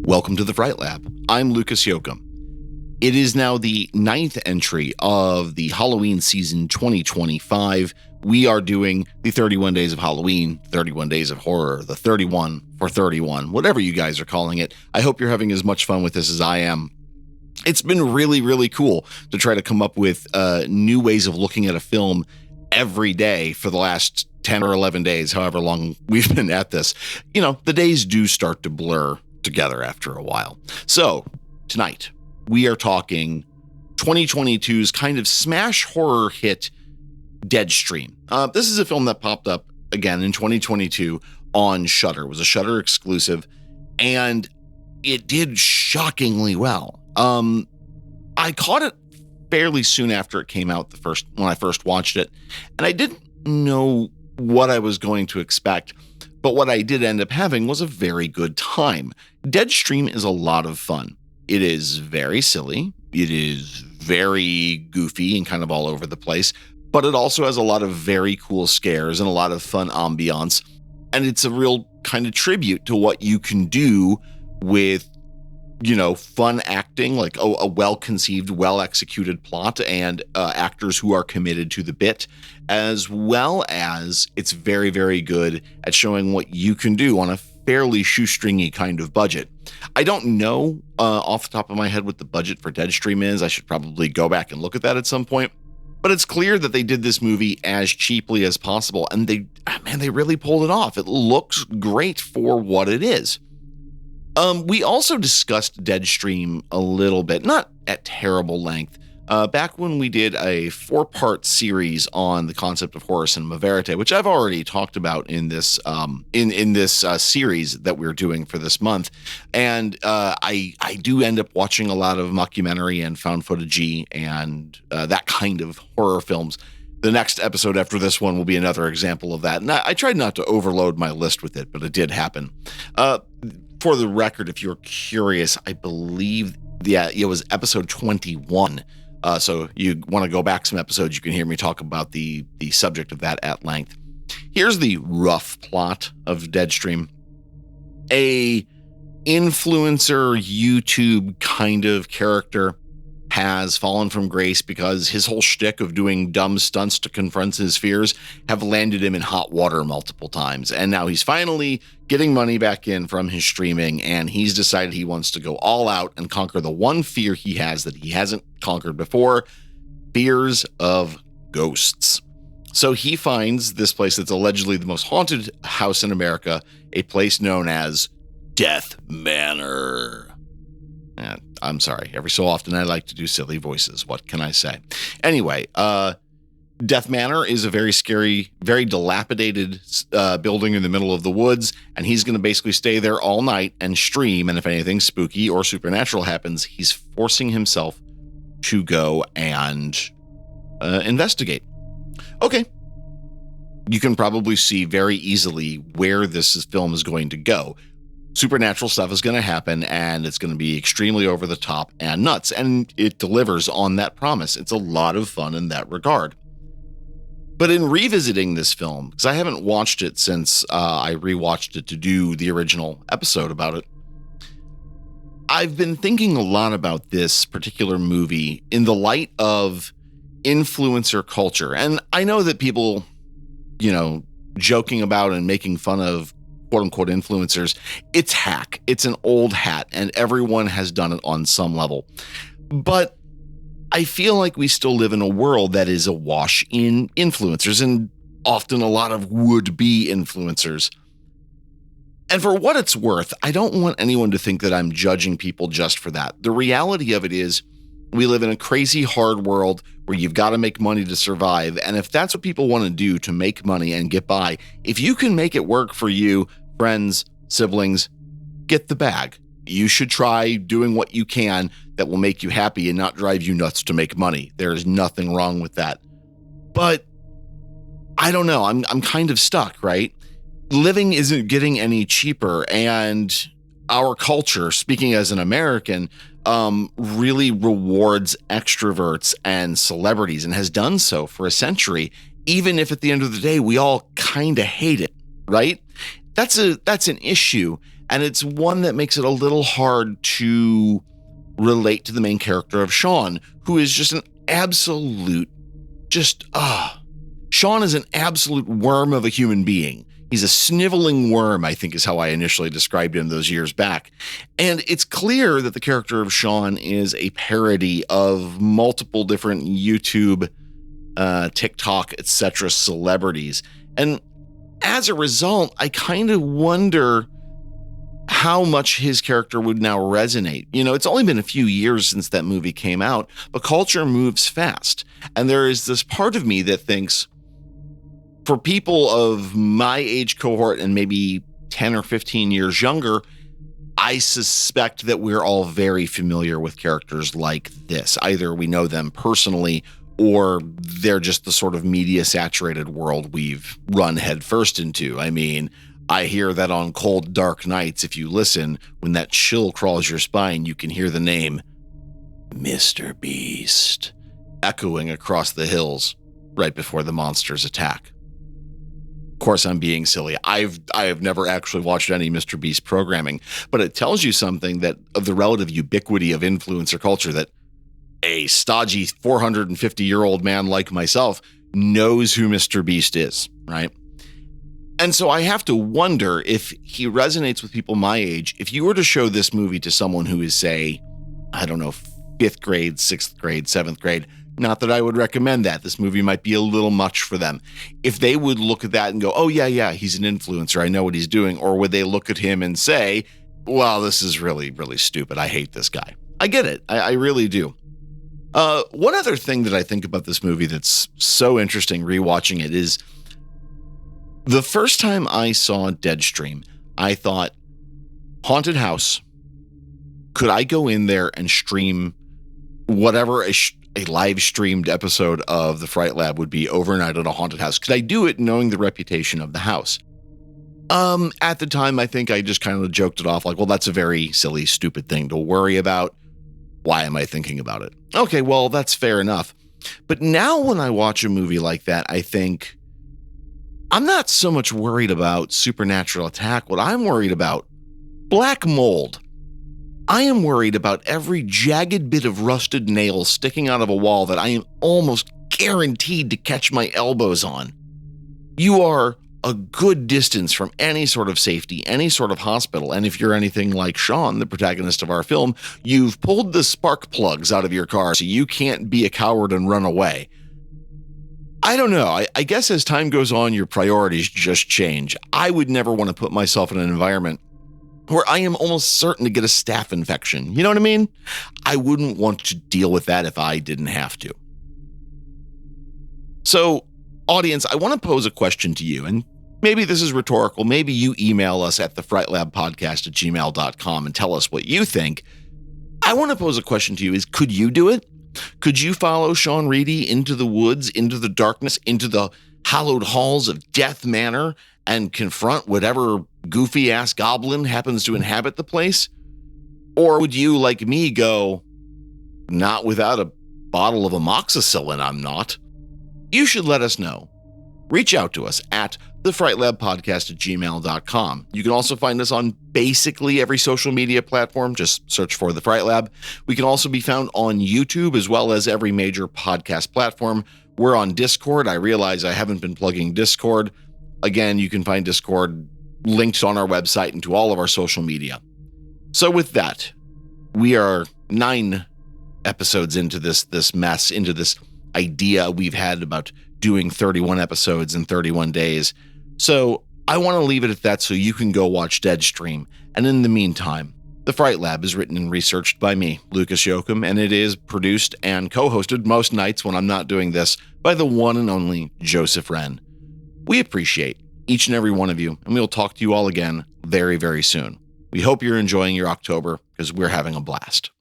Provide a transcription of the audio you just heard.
Welcome to the Fright Lab. I'm Lucas Yoakum. It is now the 9th entry of the Halloween season 2025. We are doing the 31 Days of Halloween, 31 Days of Horror, the 31 for 31, whatever you guys are calling it. I hope you're having as much fun with this as I am. It's been really, really cool to try to come up with new ways of looking at a film every day for the last 10 or 11 days, however long we've been at this. You know, the days do start to blur together after a while. So tonight we are talking 2022's kind of smash horror hit, Deadstream. This is a film that popped up again in 2022 on Shudder. It was a Shudder exclusive, and it did shockingly well. I caught it fairly soon after it came out when I first watched it, and I didn't know what I was going to expect, but what I did end up having was a very good time. Deadstream is a lot of fun. It is very silly. It is very goofy and kind of all over the place, but it also has a lot of very cool scares and a lot of fun ambiance. And it's a real kind of tribute to what you can do with, you know, fun acting, like a well-conceived, well-executed plot and actors who are committed to the bit, as well as it's very, very good at showing what you can do on a fairly shoestringy kind of budget. I don't know off the top of my head what the budget for Deadstream is. I should probably go back and look at that at some point. But it's clear that they did this movie as cheaply as possible, and they really pulled it off. It looks great for what it is. We also discussed Deadstream a little bit, not at terrible length, back when we did a 4-part series on the concept of horror cinema verite, which I've already talked about in this series that we're doing for this month. And I do end up watching a lot of mockumentary and found footage and that kind of horror films. The next episode after this one will be another example of that. And I tried not to overload my list with it, but it did happen. For the record, if you're curious, I believe it was episode 21. So you want to go back some episodes, you can hear me talk about the subject of that at length. Here's the rough plot of Deadstream. A influencer YouTube kind of character has fallen from grace because his whole shtick of doing dumb stunts to confront his fears have landed him in hot water multiple times. And now he's finally getting money back in from his streaming, and he's decided he wants to go all out and conquer the one fear he has that he hasn't conquered before: fears of ghosts. So he finds this place that's allegedly the most haunted house in America, a place known as Death Manor. I'm sorry. Every so often I like to do silly voices. What can I say? Anyway, Death Manor is a very scary, very dilapidated building in the middle of the woods, and he's going to basically stay there all night and stream, and if anything spooky or supernatural happens, he's forcing himself to go and investigate. Okay. You can probably see very easily where this film is going to go. Supernatural stuff is going to happen, and it's going to be extremely over the top and nuts, and it delivers on that promise. It's a lot of fun in that regard. But in revisiting this film, because I haven't watched it since I rewatched it to do the original episode about it, I've been thinking a lot about this particular movie in the light of influencer culture. And I know that people, you know, joking about and making fun of quote unquote influencers, it's hack. It's an old hat, and everyone has done it on some level. But I feel like we still live in a world that is awash in influencers, and often a lot of would-be influencers. And for what it's worth, I don't want anyone to think that I'm judging people just for that. The reality of it is, we live in a crazy hard world where you've got to make money to survive. And if that's what people want to do to make money and get by, if you can make it work for you, friends, siblings, get the bag. You should try doing what you can that will make you happy and not drive you nuts to make money. There is nothing wrong with that. But I don't know. I'm kind of stuck, right? Living isn't getting any cheaper, and our culture, speaking as an American, really rewards extroverts and celebrities, and has done so for a century, even if at the end of the day we all kind of hate it, right? That's an issue And it's one that makes it a little hard to relate to the main character of Sean, who is just an absolute, Sean is an absolute worm of a human being. He's a sniveling worm, I think is how I initially described him those years back. And it's clear that the character of Sean is a parody of multiple different YouTube, TikTok, etc. celebrities. And as a result, I kind of wonder how much his character would now resonate. You know, it's only been a few years since that movie came out, but culture moves fast. And there is this part of me that thinks, for people of my age cohort and maybe 10 or 15 years younger, I suspect that we're all very familiar with characters like this. Either we know them personally or they're just the sort of media-saturated world we've run headfirst into. I mean, I hear that on cold, dark nights, if you listen, when that chill crawls your spine, you can hear the name Mr. Beast echoing across the hills right before the monsters attack. Of course, I'm being silly. I have never actually watched any Mr. Beast programming, but it tells you something that of the relative ubiquity of influencer culture, that a stodgy 450-year-old man like myself knows who Mr. Beast is, right? And so I have to wonder if he resonates with people my age. If you were to show this movie to someone who is, say, I don't know, 5th grade, 6th grade, 7th grade, not that I would recommend that. This movie might be a little much for them. If they would look at that and go, oh, yeah, he's an influencer, I know what he's doing. Or would they look at him and say, well, this is really, really stupid. I hate this guy. I get it. I really do. One other thing that I think about this movie that's so interesting rewatching it is the first time I saw Deadstream, I thought, haunted house, could I go in there and stream whatever a live streamed episode of the Fright Lab would be overnight at a haunted house? Could I do it knowing the reputation of the house? At the time, I think I just kind of joked it off like, well, that's a very silly, stupid thing to worry about. Why am I thinking about it? Okay, well, that's fair enough. But now when I watch a movie like that, I think I'm not so much worried about supernatural attack. What I'm worried about, black mold. I am worried about every jagged bit of rusted nail sticking out of a wall that I am almost guaranteed to catch my elbows on. You are a good distance from any sort of safety, any sort of hospital. And if you're anything like Sean, the protagonist of our film, you've pulled the spark plugs out of your car so you can't be a coward and run away. I don't know. I guess as time goes on, your priorities just change. I would never want to put myself in an environment where I am almost certain to get a staph infection. You know what I mean? I wouldn't want to deal with that if I didn't have to. So, audience, I want to pose a question to you, and maybe this is rhetorical. Maybe you email us at thefrightlabpodcast@gmail.com and tell us what you think. I want to pose a question to you is, could you do it? Could you follow Sean Reedy into the woods, into the darkness, into the hallowed halls of Death Manor and confront whatever goofy-ass goblin happens to inhabit the place? Or would you, like me, go, not without a bottle of amoxicillin, I'm not? You should let us know. Reach out to us at thefrightlabpodcast@gmail.com. You can also find us on basically every social media platform. Just search for The Fright Lab. We can also be found on YouTube as well as every major podcast platform. We're on Discord. I realize I haven't been plugging Discord. Again, you can find Discord linked on our website and to all of our social media. So with that, we are 9 episodes into this mess, into this idea we've had about doing 31 episodes in 31 days. So I want to leave it at that so you can go watch Deadstream. And in the meantime, The Fright Lab is written and researched by me, Lucas Yoakum, and it is produced and co-hosted most nights when I'm not doing this by the one and only Joseph Wren. We appreciate each and every one of you, and we'll talk to you all again very, very soon. We hope you're enjoying your October because we're having a blast.